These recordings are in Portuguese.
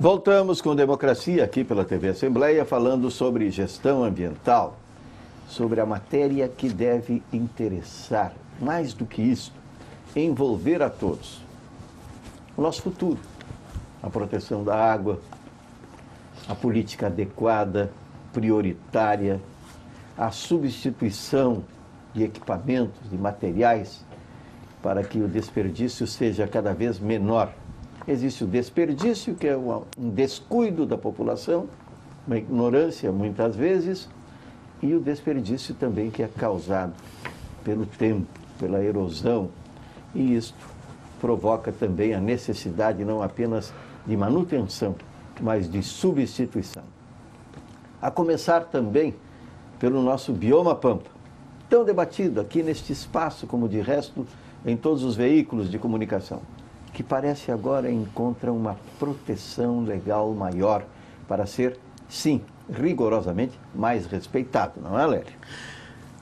Voltamos com Democracia aqui pela TV Assembleia, falando sobre gestão ambiental, sobre a matéria que deve interessar, mais do que isso, envolver a todos. O nosso futuro, a proteção da água, a política adequada, prioritária, a substituição de equipamentos, de materiais, para que o desperdício seja cada vez menor. Existe o desperdício, que é um descuido da população, uma ignorância muitas vezes, e o desperdício também que é causado pelo tempo, pela erosão, e isto provoca também a necessidade não apenas de manutenção, mas de substituição. A começar também pelo nosso bioma pampa, tão debatido aqui neste espaço, como de resto em todos os veículos de comunicação, que parece agora encontra uma proteção legal maior para ser, sim, rigorosamente mais respeitado, não é, Lélia?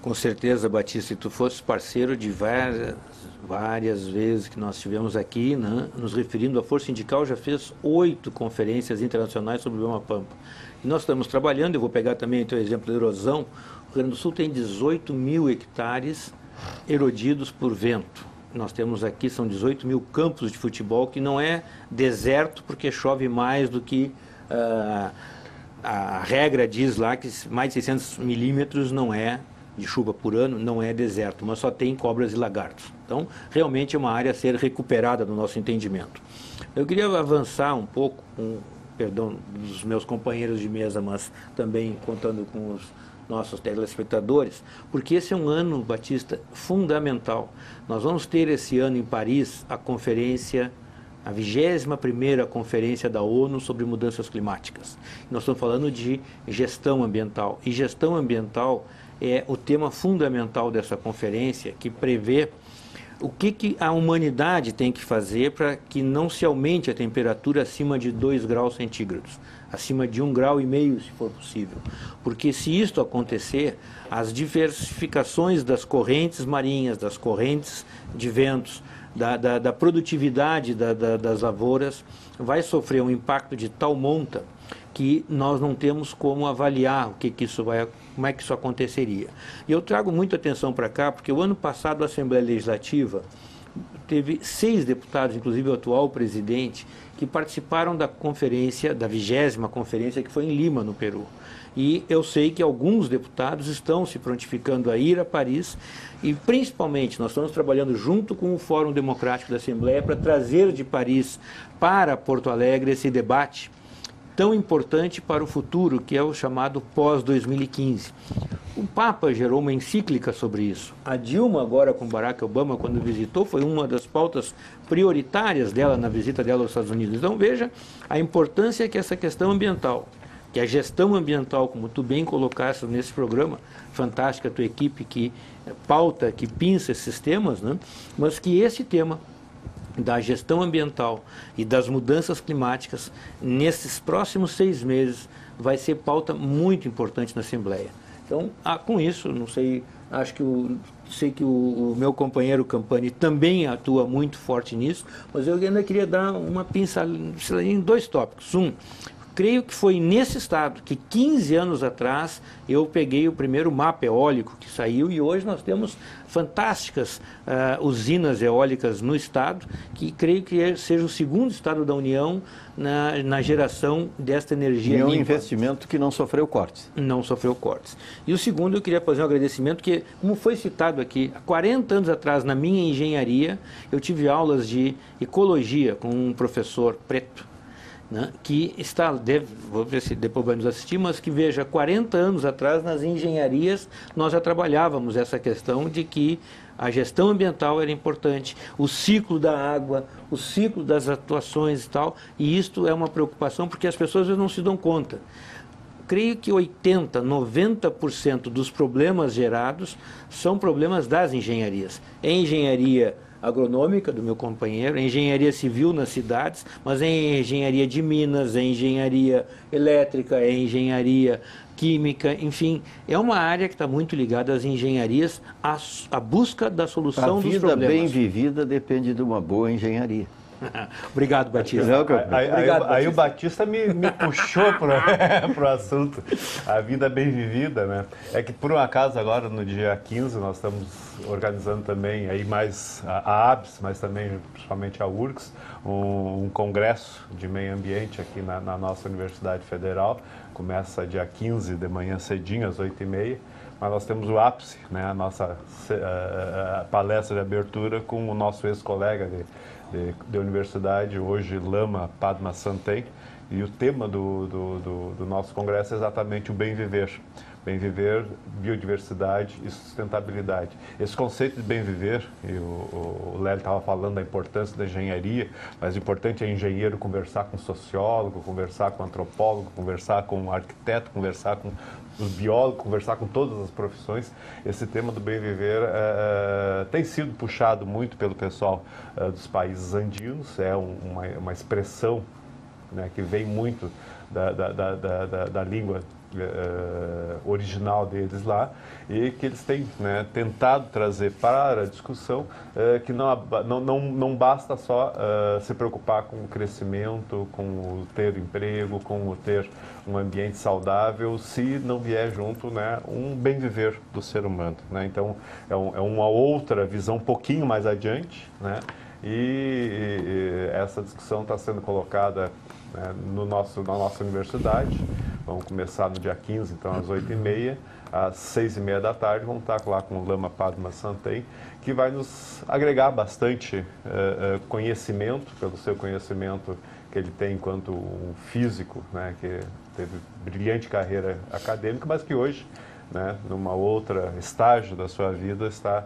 Com certeza, Batista, se tu fosse parceiro de várias vezes que nós estivemos aqui, né, nos referindo à Força Sindical, já fez 8 conferências internacionais sobre o bioma pampa. E nós estamos trabalhando, eu vou pegar também o teu exemplo da erosão. O Rio Grande do Sul tem 18 mil hectares erodidos por vento. Nós temos aqui, são 18 mil campos de futebol, que não é deserto, porque chove mais do que a regra diz lá, que mais de 600 milímetros não é de chuva por ano, não é deserto, mas só tem cobras e lagartos. Então, realmente é uma área a ser recuperada no nosso entendimento. Eu queria avançar um pouco, com perdão dos meus companheiros de mesa, mas também contando com os nossos telespectadores, porque esse é um ano, Batista, fundamental. Nós vamos ter esse ano em Paris a conferência, a 21ª Conferência da ONU sobre Mudanças Climáticas. Nós estamos falando de gestão ambiental, e gestão ambiental é o tema fundamental dessa conferência, que prevê o que a humanidade tem que fazer para que não se aumente a temperatura acima de 2 graus centígrados, acima de 1,5 grau, se for possível. Porque se isto acontecer, as diversificações das correntes marinhas, das correntes de ventos, da produtividade das lavouras, vai sofrer um impacto de tal monta que nós não temos como avaliar como é que isso aconteceria. E eu trago muita atenção para cá, porque o ano passado a Assembleia Legislativa teve 6 deputados, inclusive o atual presidente, que participaram da conferência, da 20ª conferência, que foi em Lima, no Peru. E eu sei que alguns deputados estão se prontificando a ir a Paris, e principalmente nós estamos trabalhando junto com o Fórum Democrático da Assembleia para trazer de Paris para Porto Alegre esse debate tão importante para o futuro, que é o chamado pós-2015. O Papa gerou uma encíclica sobre isso. A Dilma, agora com Barack Obama, quando visitou, foi uma das pautas prioritárias dela na visita dela aos Estados Unidos. Então veja a importância que essa questão ambiental, que a gestão ambiental, como tu bem colocaste nesse programa, fantástica a tua equipe que pauta, que pinça esses temas, né? Mas que esse tema da gestão ambiental e das mudanças climáticas, nesses próximos 6 meses, vai ser pauta muito importante na Assembleia. Então, com isso, não sei, acho que sei que o meu companheiro Campani também atua muito forte nisso, mas eu ainda queria dar uma pincelada em 2 tópicos. Creio que foi nesse estado que 15 anos atrás eu peguei o primeiro mapa eólico que saiu, e hoje nós temos fantásticas usinas eólicas no estado, que creio que seja o 2º estado da União na geração desta energia limpa. E é um investimento que não sofreu cortes. Não sofreu cortes. E o segundo, eu queria fazer um agradecimento, que, como foi citado aqui, há 40 anos atrás, na minha engenharia, eu tive aulas de ecologia com um professor preto, né, que vou ver se depois vai nos assistir, mas que veja, 40 anos atrás nas engenharias nós já trabalhávamos essa questão de que a gestão ambiental era importante, o ciclo da água, o ciclo das atuações e tal, e isto é uma preocupação porque as pessoas não se dão conta. Creio que 80%, 90% dos problemas gerados são problemas das engenharias. Em engenharia agronômica do meu companheiro, em engenharia civil nas cidades, mas em engenharia de minas, em engenharia elétrica, em engenharia química, enfim, é uma área que está muito ligada às engenharias, à busca da solução dos problemas. A vida bem vivida depende de uma boa engenharia. Obrigado, Batista. Aí o Batista me puxou para o assunto, a vida bem vivida, né? É que por um acaso agora, no dia 15, nós estamos organizando também, aí mais a ABS, mas também principalmente a URGS, um congresso de meio ambiente aqui na nossa Universidade Federal. Começa dia 15 de manhã cedinho, às 8h30. Mas nós temos o ápice, né, a nossa palestra de abertura com o nosso ex-colega de universidade, hoje Lama Padmasambhai, e o tema do nosso congresso é exatamente o bem viver. Bem viver, biodiversidade e sustentabilidade. Esse conceito de bem viver, e o Lélio estava falando da importância da engenharia, mas o importante é engenheiro conversar com sociólogo, conversar com antropólogo, conversar com arquiteto, conversar com os biólogos, conversar com todas as profissões. Esse tema do bem viver tem sido puxado muito pelo pessoal dos países andinos, é uma expressão, né, que vem muito da língua original deles lá, e que eles têm, né, tentado trazer para a discussão que não basta só se preocupar com o crescimento, com o ter emprego, com o ter um ambiente saudável, se não vier junto, né, um bem viver do ser humano, né? Então é uma outra visão um pouquinho mais adiante, né? E essa discussão está sendo colocada, né, na nossa universidade. Vamos começar no dia 15, então às 8h30, às 6h30 da tarde, vamos estar lá com o Lama Padmasambhai, que vai nos agregar bastante conhecimento, pelo seu conhecimento que ele tem enquanto um físico, né, que teve brilhante carreira acadêmica, mas que hoje, né, numa outra estágio da sua vida, está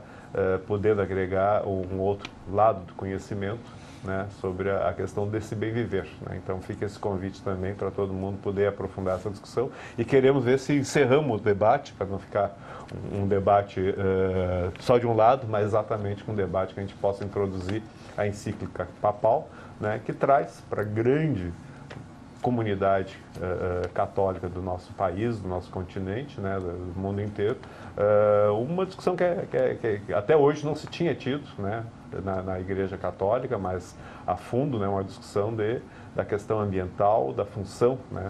podendo agregar um outro lado do conhecimento, né, sobre a questão desse bem viver, né? Então fica esse convite também para todo mundo poder aprofundar essa discussão, e queremos ver se encerramos o debate, para não ficar um debate só de um lado, mas exatamente um debate que a gente possa introduzir a encíclica papal, né, que traz para a grande comunidade católica do nosso país, do nosso continente, né, do mundo inteiro, uma discussão que até hoje não se tinha tido, né, na Igreja Católica, mas a fundo, né, uma discussão da questão ambiental, da função, né,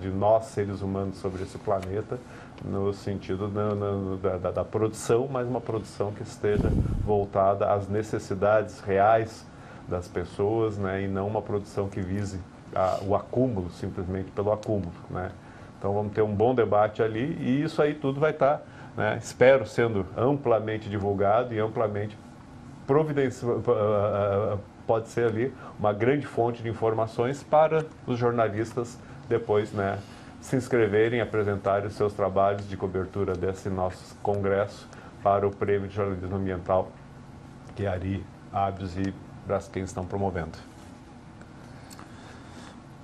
de nós, seres humanos, sobre esse planeta, no sentido da produção, mas uma produção que esteja voltada às necessidades reais das pessoas, né, e não uma produção que vise o acúmulo, simplesmente pelo acúmulo, né? Então vamos ter um bom debate ali, e isso aí tudo vai estar, né, espero, sendo amplamente divulgado e amplamente pode ser ali uma grande fonte de informações para os jornalistas depois, né, se inscreverem, apresentarem os seus trabalhos de cobertura desse nosso congresso para o Prêmio de Jornalismo Ambiental que a ARI, ABS e Braskem estão promovendo.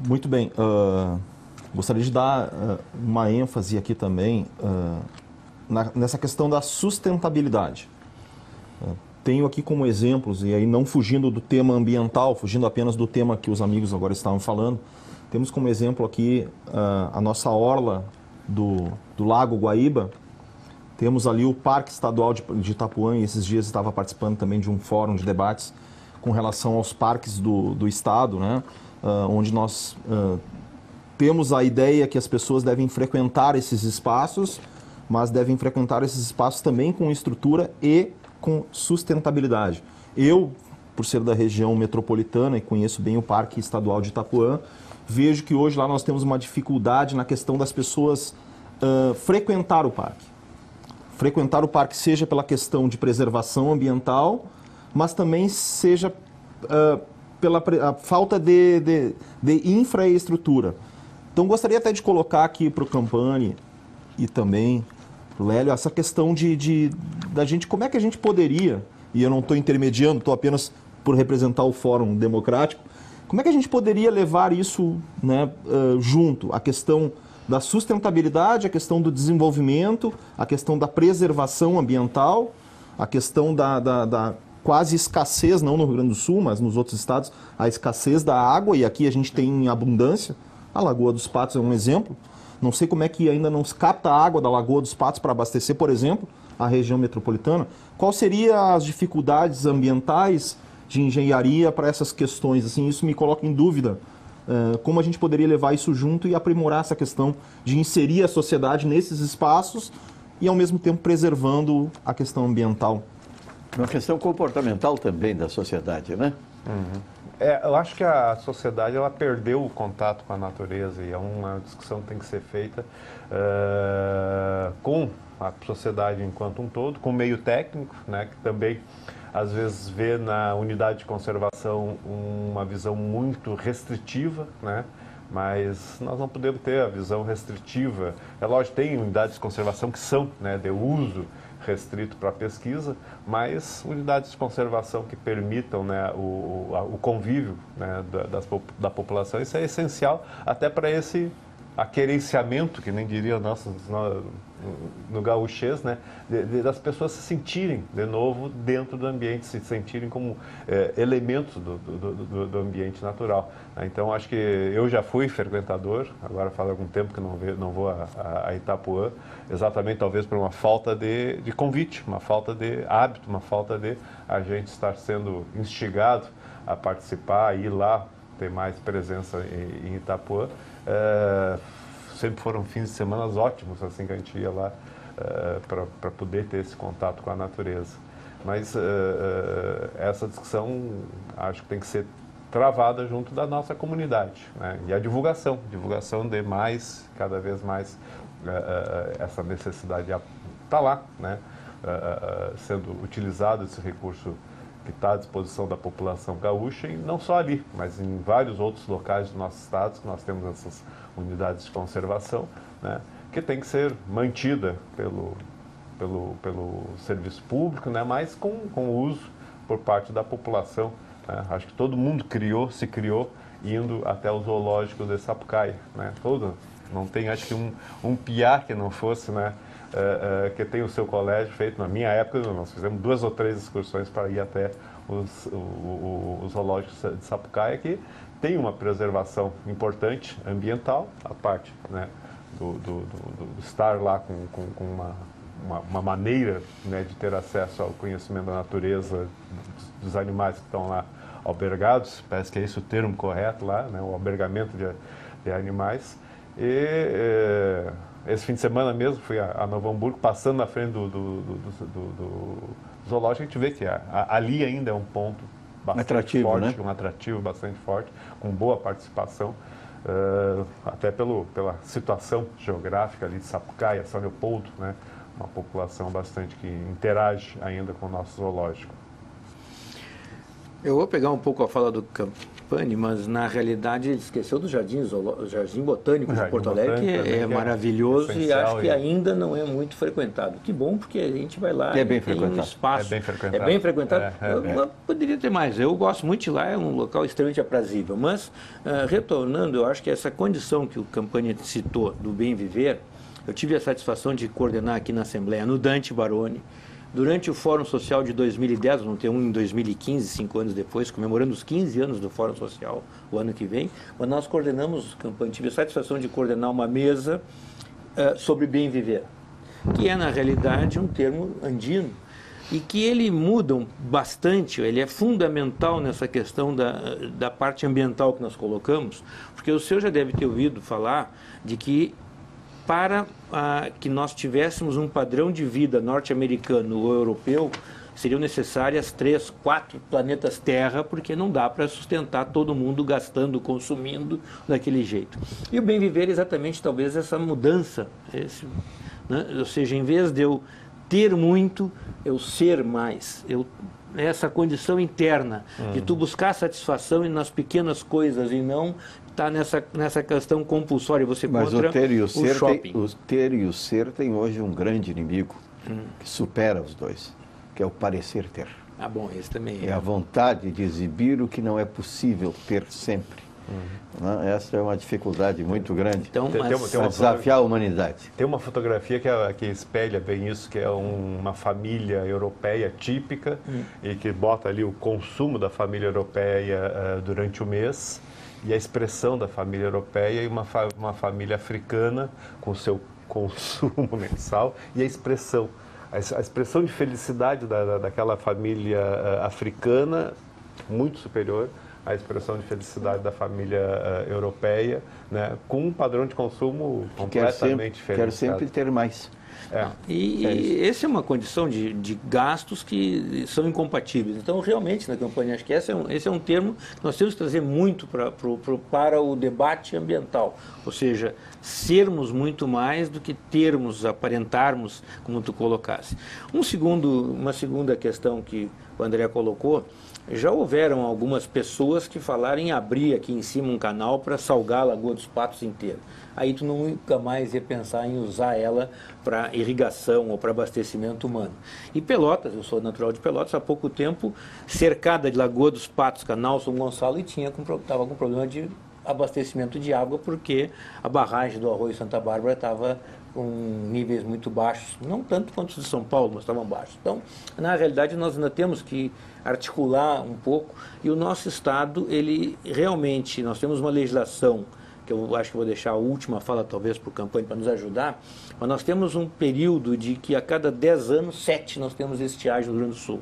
Muito bem. Gostaria de dar uma ênfase aqui também nessa questão da sustentabilidade. Tenho aqui como exemplos, e aí não fugindo do tema ambiental, fugindo apenas do tema que os amigos agora estavam falando, temos como exemplo aqui a nossa orla do Lago Guaíba. Temos ali o Parque Estadual de Itapuã, e esses dias estava participando também de um fórum de debates com relação aos parques do Estado, né? Onde nós temos a ideia que as pessoas devem frequentar esses espaços, mas devem frequentar esses espaços também com estrutura e com sustentabilidade. Eu, por ser da região metropolitana e conheço bem o Parque Estadual de Itapuã, vejo que hoje lá nós temos uma dificuldade na questão das pessoas frequentar o parque. Frequentar o parque seja pela questão de preservação ambiental, mas também seja pela a falta de infraestrutura. Então gostaria até de colocar aqui para o Campani e também para o Lélio essa questão da gente, como é que a gente poderia, e eu não estou intermediando, estou apenas por representar o Fórum Democrático, como é que a gente poderia levar isso, né, junto, a questão da sustentabilidade, a questão do desenvolvimento, a questão da preservação ambiental, a questão da quase escassez, não no Rio Grande do Sul, mas nos outros estados, a escassez da água, e aqui a gente tem em abundância. A Lagoa dos Patos é um exemplo. Não sei como é que ainda não se capta a água da Lagoa dos Patos para abastecer, por exemplo, a região metropolitana. Quais seriam as dificuldades ambientais de engenharia para essas questões. Assim, isso me coloca em dúvida como a gente poderia levar isso junto e aprimorar essa questão de inserir a sociedade nesses espaços e, ao mesmo tempo, preservando a questão ambiental. Uma questão comportamental também da sociedade, né? Uhum. Eu acho que a sociedade ela perdeu o contato com a natureza e é uma discussão que tem que ser feita com a sociedade enquanto um todo, com o meio técnico, né, que também às vezes vê na unidade de conservação uma visão muito restritiva, né? Mas nós não podemos ter a visão restritiva. É lógico, tem unidades de conservação que são, né, de uso restrito para pesquisa, mas unidades de conservação que permitam, né, o convívio, né, da população, isso é essencial até para esse aquerenciamento, que nem diria no gaúchês, né, das pessoas se sentirem de novo dentro do ambiente, se sentirem como elementos do ambiente natural. Então, acho que eu já fui frequentador, agora faz algum tempo que não vou a Itapuã, exatamente talvez por uma falta de convite, uma falta de hábito, uma falta de a gente estar sendo instigado a participar, a ir lá, ter mais presença em Itapuã. Sempre foram fins de semana ótimos, assim, que a gente ia lá para poder ter esse contato com a natureza. Mas essa discussão acho que tem que ser travada junto da nossa comunidade, né? E a divulgação de mais, cada vez mais, essa necessidade está lá, né? Sendo utilizado esse recurso que está à disposição da população gaúcha, e não só ali, mas em vários outros locais do nosso estado, que nós temos essas unidades de conservação, né, que tem que ser mantida pelo serviço público, né, mas com uso por parte da população, né. Acho que todo mundo se criou indo até o zoológico de Sapucaia, né, não tem, acho que um piá que não fosse, né, que tem o seu colégio feito. Na minha época, nós fizemos 2 ou 3 excursões para ir até os zoológicos de Sapucaia, que tem uma preservação importante ambiental, a parte, né, do estar lá com uma maneira, né, de ter acesso ao conhecimento da natureza, dos animais que estão lá albergados, parece que é esse o termo correto lá, né, o albergamento de animais. E esse fim de semana mesmo fui a Novo Hamburgo, passando na frente do zoológico, a gente vê que ali ainda é um ponto bastante atrativo, forte, né? Um atrativo bastante forte, com boa participação, até pela situação geográfica ali de Sapucaia, São Leopoldo, né? Uma população bastante que interage ainda com o nosso zoológico. Eu vou pegar um pouco a fala do Campani, mas na realidade ele esqueceu do Jardim Botânico de Porto Alegre, que é maravilhoso e acho que ainda não é muito frequentado. Que bom, porque a gente vai lá e tem um espaço. É bem frequentado. É bem frequentado. Poderia ter mais. Eu gosto muito de lá, é um local extremamente aprazível. Mas, retornando, eu acho que essa condição que o Campani citou do bem viver, eu tive a satisfação de coordenar aqui na Assembleia, no Dante Baroni, durante o Fórum Social de 2010, vamos ter um em 2015, 5 anos depois, comemorando os 15 anos do Fórum Social, o ano que vem, mas nós coordenamos, tive a satisfação de coordenar uma mesa sobre bem viver, que é, na realidade, um termo andino, e que ele muda bastante, ele é fundamental nessa questão da parte ambiental que nós colocamos, porque o senhor já deve ter ouvido falar de que para que nós tivéssemos um padrão de vida norte-americano ou europeu, seriam necessárias 3, 4 planetas Terra, porque não dá para sustentar todo mundo gastando, consumindo daquele jeito. E o bem viver é exatamente, talvez, essa mudança, né? Ou seja, em vez de eu ter muito, eu ser mais, essa condição interna de tu buscar satisfação nas pequenas coisas e não estar nessa questão compulsória. Você Mas contra o ter e o ser shopping. o ter e o ser tem hoje um grande inimigo que supera os dois, que é o parecer ter. Ah, bom, esse também É a vontade de exibir o que não é possível ter sempre. Né? Essa é uma dificuldade muito grande Então, para desafiar a humanidade. Tem uma fotografia que espelha bem isso, que é uma família europeia típica e que bota ali o consumo da família europeia durante o mês e a expressão da família europeia e uma família africana com o seu consumo mensal e a expressão de felicidade daquela família africana muito superior à expressão de felicidade da família europeia, né, com um padrão de consumo completamente diferente. Quero sempre ter mais. E essa é uma condição de gastos que são incompatíveis. Então, realmente, na campanha, acho que esse é um termo que nós temos que trazer muito para o debate ambiental. Ou seja, sermos muito mais do que termos, aparentarmos, como tu colocasse. Uma segunda questão que o André colocou, já houveram algumas pessoas que falaram em abrir aqui em cima um canal para salgar a Lagoa dos Patos inteira. Aí tu nunca mais ia pensar em usar ela para irrigação ou para abastecimento humano. E Pelotas, eu sou natural de Pelotas, há pouco tempo, cercada de Lagoa dos Patos, Canal São Gonçalo, e estava com problema de abastecimento de água, porque a barragem do Arroio Santa Bárbara estava com níveis muito baixos, não tanto quanto os de São Paulo, mas estavam baixos. Então, na realidade, nós ainda temos que articular um pouco, e o nosso Estado, ele realmente, nós temos uma legislação, que eu acho que vou deixar a última fala talvez para o campanha para nos ajudar, mas nós temos um período de que a cada 10 anos, 7 nós temos estiagem no Rio Grande do Sul.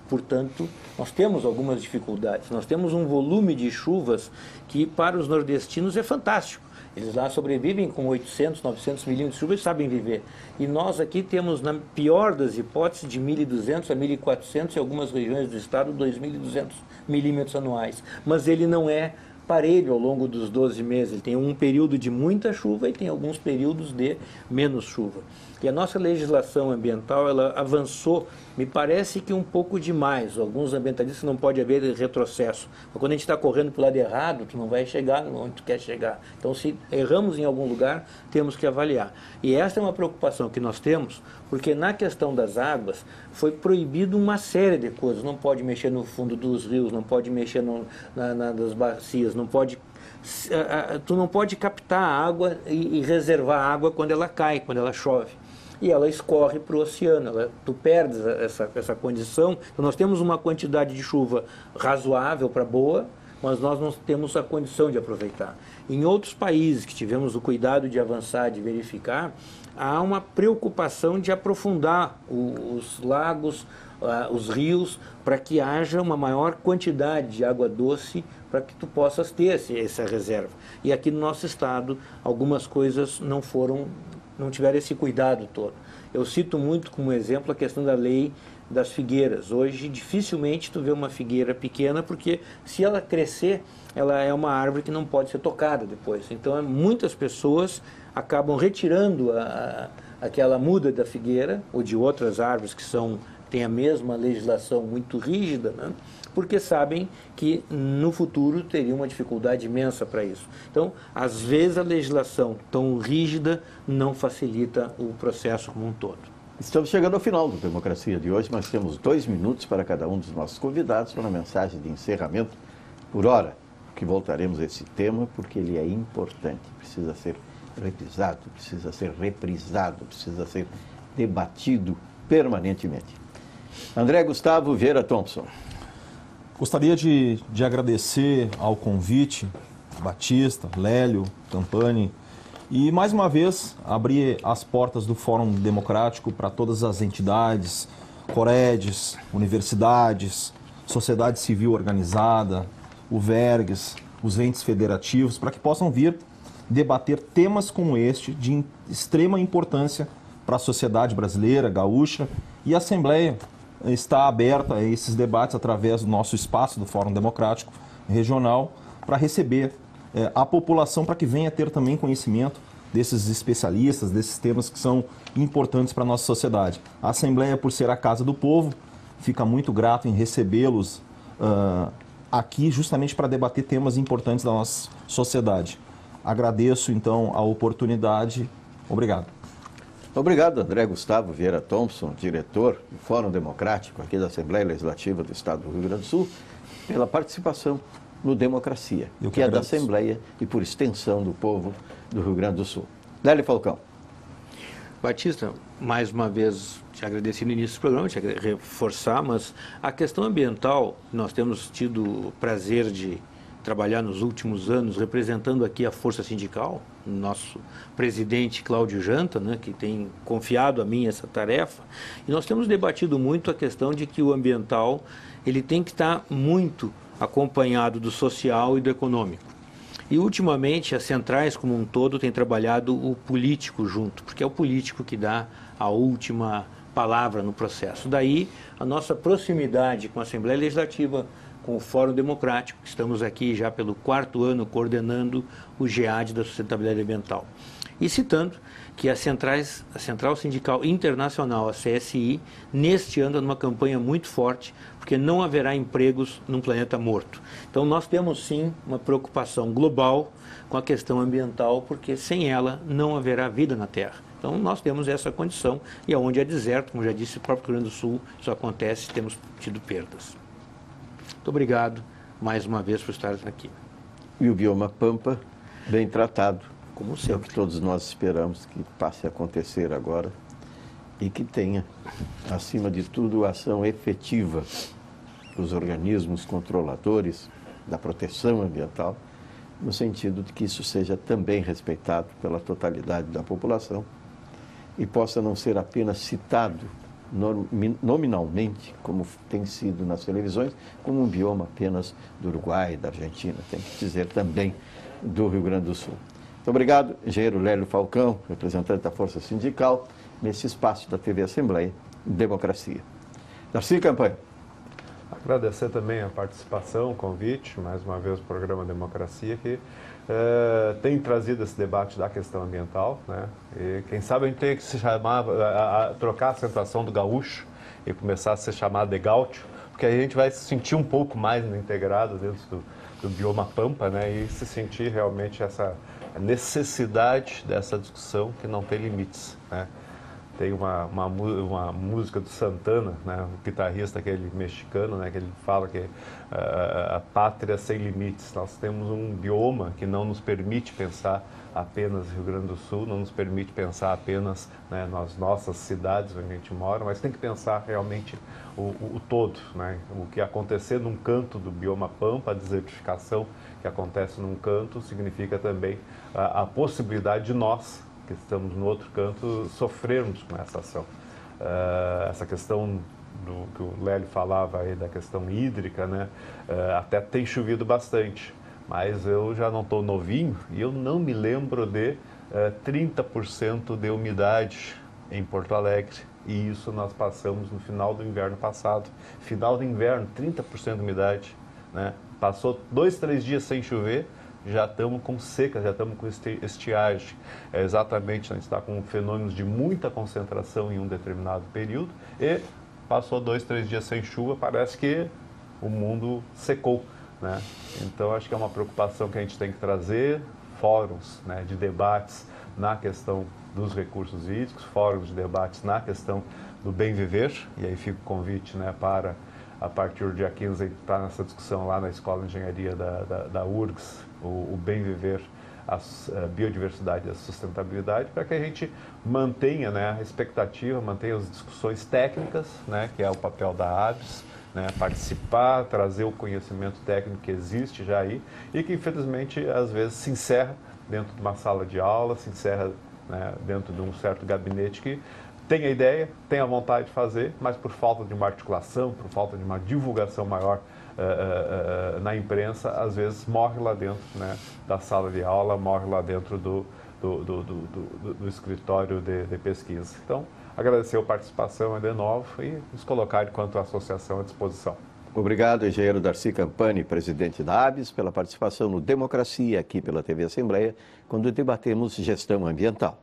Portanto, nós temos algumas dificuldades, nós temos um volume de chuvas que para os nordestinos é fantástico. Eles lá sobrevivem com 800, 900 milímetros de chuva e sabem viver. E nós aqui temos, na pior das hipóteses, de 1.200 a 1.400 em algumas regiões do estado, 2.200 milímetros anuais. Mas ele não é parelho ao longo dos 12 meses. Ele tem um período de muita chuva e tem alguns períodos de menos chuva. E a nossa legislação ambiental, ela avançou, me parece que um pouco demais. Alguns ambientalistas não pode haver retrocesso. Mas quando a gente está correndo para o lado errado, tu não vai chegar onde tu quer chegar. Então, se erramos em algum lugar, temos que avaliar. E essa é uma preocupação que nós temos, porque na questão das águas, foi proibido uma série de coisas. Não pode mexer no fundo dos rios, não pode mexer nas bacias, não pode... Tu não pode captar a água e reservar a água quando ela cai, quando ela chove. E ela escorre para o oceano, tu perdes essa condição. Então, nós temos uma quantidade de chuva razoável para boa, mas nós não temos a condição de aproveitar. Em outros países que tivemos o cuidado de avançar, de verificar, há uma preocupação de aprofundar os lagos, os rios, para que haja uma maior quantidade de água doce para que tu possas ter essa reserva. E aqui no nosso estado, algumas coisas não tiveram esse cuidado todo. Eu cito muito como exemplo a questão da lei das figueiras. Hoje, dificilmente tu vê uma figueira pequena, porque se ela crescer, ela é uma árvore que não pode ser tocada depois. Então, muitas pessoas acabam retirando aquela muda da figueira, ou de outras árvores que têm a mesma legislação muito rígida, né? Porque sabem que no futuro teria uma dificuldade imensa para isso. Então, às vezes a legislação tão rígida não facilita o processo como um todo. Estamos chegando ao final do Democracia de hoje, mas temos 2 minutos para cada um dos nossos convidados para uma mensagem de encerramento por hora, que voltaremos a esse tema porque ele é importante, precisa ser repisado, precisa ser reprisado, precisa ser debatido permanentemente. André Gustavo Vieira Thompson. Gostaria de agradecer ao convite, Batista, Lélio, Campani, e mais uma vez abrir as portas do Fórum Democrático para todas as entidades, Coredes, universidades, sociedade civil organizada, o Vergues, os entes federativos, para que possam vir debater temas como este de extrema importância para a sociedade brasileira, gaúcha, e a Assembleia está aberta a esses debates através do nosso espaço do Fórum Democrático Regional para receber a população para que venha ter também conhecimento desses especialistas, desses temas que são importantes para a nossa sociedade. A Assembleia, por ser a Casa do Povo, fica muito grato em recebê-los aqui justamente para debater temas importantes da nossa sociedade. Agradeço, então, a oportunidade. Obrigado. Obrigado, André Gustavo Vieira Thompson, diretor do Fórum Democrático aqui da Assembleia Legislativa do Estado do Rio Grande do Sul, pela participação no Democracia, que é da Assembleia e, por extensão, do povo do Rio Grande do Sul. Lélio Falcão. Batista, mais uma vez te agradeci no início do programa, te reforçar, mas a questão ambiental, nós temos tido o prazer de trabalhar nos últimos anos representando aqui a força sindical, nosso presidente Cláudio Janta, né, que tem confiado a mim essa tarefa, e nós temos debatido muito a questão de que o ambiental ele tem que estar muito acompanhado do social e do econômico. E ultimamente as centrais como um todo têm trabalhado o político junto, porque é o político que dá a última palavra no processo. Daí a nossa proximidade com a Assembleia Legislativa, com o Fórum Democrático, que estamos aqui já pelo 4º ano coordenando o GEAD da Sustentabilidade Ambiental. E citando que a Central Sindical Internacional, a CSI, neste ano anda numa campanha muito forte, porque não haverá empregos num planeta morto. Então nós temos sim uma preocupação global com a questão ambiental, porque sem ela não haverá vida na Terra. Então nós temos essa condição e onde é deserto, como já disse o próprio Rio Grande do Sul, isso acontece, temos tido perdas. Muito obrigado mais uma vez por estar aqui. E o bioma Pampa, bem tratado. Como É o sempre. que todos nós esperamos que passe a acontecer agora e que tenha, acima de tudo, ação efetiva dos organismos controladores da proteção ambiental, no sentido de que isso seja também respeitado pela totalidade da população e possa não ser apenas citado nominalmente, como tem sido nas televisões, como um bioma apenas do Uruguai, da Argentina, tem que dizer também do Rio Grande do Sul. Muito obrigado, engenheiro Lélio Falcão, representante da Força Sindical, nesse espaço da TV Assembleia Democracia. Darcy Campanha. Agradecer também a participação, o convite, mais uma vez o programa Democracia, que tem trazido esse debate da questão ambiental, né? E quem sabe a gente tem que se chamar, trocar a acentuação do gaúcho e começar a ser chamado de gaúcho, porque aí a gente vai se sentir um pouco mais integrado dentro do bioma Pampa, né? E se sentir realmente essa necessidade dessa discussão que não tem limites, né? Tem uma música do Santana, né, o guitarrista aquele mexicano, né, que ele fala que a pátria sem limites. Nós temos um bioma que não nos permite pensar apenas Rio Grande do Sul, não nos permite pensar apenas, né, nas nossas cidades onde a gente mora, mas tem que pensar realmente o todo, né? O que acontecer num canto do bioma Pampa, a desertificação que acontece num canto, significa também a possibilidade de nós, que estamos no outro canto, sofrermos com essa ação. Essa questão do que o Lélio falava aí, da questão hídrica, né? Até tem chovido bastante, mas eu já não estou novinho e eu não me lembro de 30% de umidade em Porto Alegre, e isso nós passamos no final do inverno passado. Final do inverno, 30% de umidade, né? Passou 2, 3 dias sem chover, já estamos com seca, já estamos com estiagem. Exatamente, a gente está com fenômenos de muita concentração em um determinado período e passou 2, 3 dias sem chuva, parece que o mundo secou, né? Então, acho que é uma preocupação que a gente tem que trazer, fóruns, né, de debates na questão dos recursos hídricos, fóruns de debates na questão do bem viver, e aí fica o convite, né, para, a partir do dia 15, entrar nessa discussão lá na Escola de Engenharia da URGS, o bem viver, a biodiversidade e a sustentabilidade, para que a gente mantenha, né, a expectativa, mantenha as discussões técnicas, né, que é o papel da ABS, né, participar, trazer o conhecimento técnico que existe já aí e que, infelizmente, às vezes se encerra dentro de uma sala de aula, se encerra, né, dentro de um certo gabinete que tem a ideia, tem a vontade de fazer, mas por falta de uma articulação, por falta de uma divulgação maior na imprensa, às vezes morre lá dentro, né, da sala de aula, morre lá dentro do escritório de pesquisa. Então, agradecer a participação de novo e nos colocar enquanto associação à disposição. Obrigado, engenheiro Darcy Campani, presidente da ABS, pela participação no Democracia, aqui pela TV Assembleia, quando debatemos gestão ambiental.